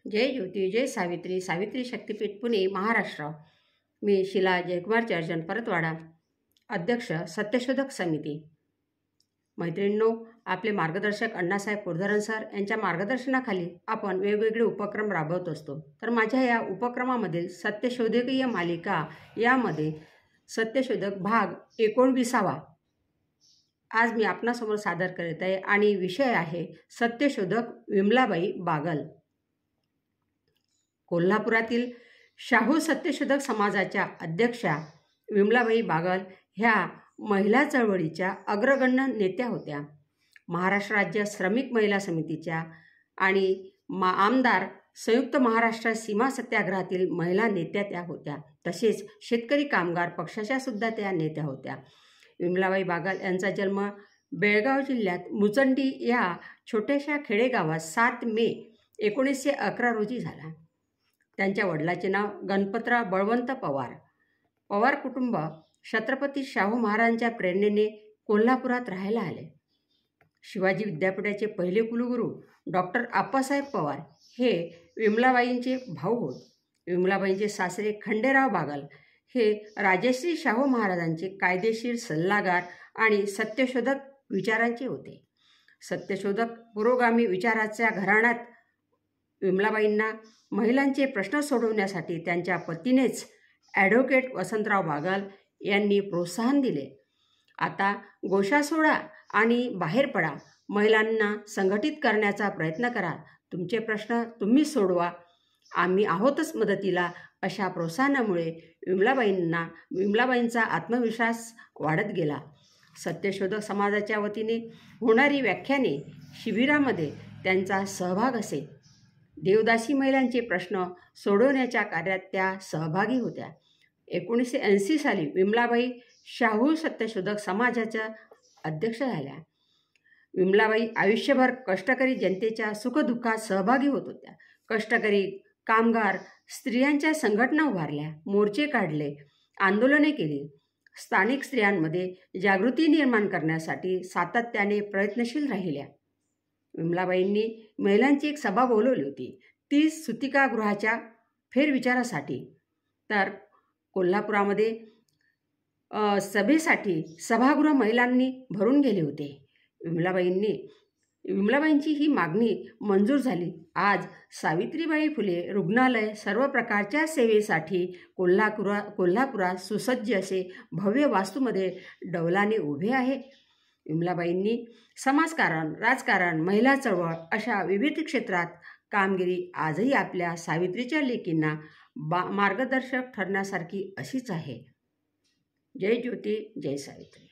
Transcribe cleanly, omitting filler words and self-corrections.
जय ज्योती, जय सावित्री, सावित्री शक्तीपीठ पुणे, महाराष्ट्र। मी शिला जयकुमार चर्चन, परतवाडा, अध्यक्ष सत्यशोधक समिती। मैत्रिणींनो, आपले मार्गदर्शक अण्णासाहेब पोरधरण सर यांच्या मार्गदर्शनाखाली आपण वेगवेगळे उपक्रम राबवत असतो। तर माझ्या या उपक्रमामधील सत्यशोधकीय मालिका यामध्ये सत्यशोधक भाग 19वा आज मी आपणासमोर सादर करीत आहे आणि विषय आहे सत्यशोधक विमलाबाई बागल। कोल्हापुरातील शाहू सत्यशोधक समाजाच्या अध्यक्षा विमलाबाई बागल ह्या महिला चळवळीच्या अग्रगण्य नेत्या होत्या। महाराष्ट्र राज्य श्रमिक महिला समितीच्या आणि आमदार संयुक्त महाराष्ट्र सीमा सत्याग्रहातील महिला नेत्या त्या होत्या। तसेच शेतकरी कामगार पक्षाच्या सुद्धा त्या नेत्या होत्या। विमलाबाई बागल यांचा जन्म बेळगाव जिल्ह्यात मुचंडी या छोट्याशा खेडेगावात 7 मे 1911 रोजी झाला। त्यांच्या वडिलाचे नाव गणपतराव बळवंत पवार। पवार कुटुंब छत्रपती शाहू महाराजांच्या प्रेरणेने कोल्हापुरात राहायला आले। शिवाजी विद्यापीठाचे पहिले कुलगुरू डॉक्टर आप्पासाहेब पवार हे विमलाबाईंचे भाऊ होत। विमलाबाईंचे सासरे खंडेराव बागल हे राजश्री शाहू महाराजांचे कायदेशीर सल्लागार आणि सत्यशोधक विचारांचे होते। सत्यशोधक पुरोगामी विचाराच्या घराण्यात विमलाबाईंना महिलांचे प्रश्न सोडवण्यासाठी त्यांच्या पतीनेच ॲडव्होकेट वसंतराव बागल यांनी प्रोत्साहन दिले। आता गोशा सोडा आणि बाहेर पडा, महिलांना संघटित करण्याचा प्रयत्न करा, तुमचे प्रश्न तुम्ही सोडवा, आम्ही आहोतच मदतीला, अशा प्रोत्साहनामुळे विमलाबाईंचा आत्मविश्वास वाढत गेला। सत्यशोधक समाजाच्या वतीने होणारी व्याख्याने शिबिरामध्ये त्यांचा सहभाग असे। देवदासी महिलांचे प्रश्न सोडवण्याच्या कार्यात त्या सहभागी होत्या। 1980 साली विमलाबाई शाहू सत्यशोधक समाजाच्या अध्यक्ष झाल्या। विमलाबाई आयुष्यभर कष्टकरी जनतेच्या सुखदुःखात सहभागी होत होत्या। कष्टकरी कामगार स्त्रियांच्या संघटना उभारल्या, मोर्चे काढले, आंदोलने केली। स्थानिक स्त्रियांमध्ये जागृती निर्माण करण्यासाठी सातत्याने प्रयत्नशील राहिल्या। विमलाबाईंनी महिलांची एक सभा बोलवली होती, ती सुतिकागृहाच्या फेरविचारासाठी। तर कोल्हापुरामध्ये सभेसाठी सभागृह महिलांनी भरून गेले होते। विमलाबाईंची ही मागणी मंजूर झाली। आज सावित्रीबाई फुले रुग्णालय सर्व प्रकारच्या सेवेसाठी कोल्हापुरात सुसज्ज असे भव्य वास्तूमध्ये डौलाने उभे आहे। विमलाबाईंनी समाजकारण, राजकारण, महिला चळवळ अशा विविध क्षेत्रात कामगिरी आजही आपल्या सावित्रीच्या लेकींना मार्गदर्शक ठरण्यासारखी अशीच आहे। जय ज्योती, जय सावित्री।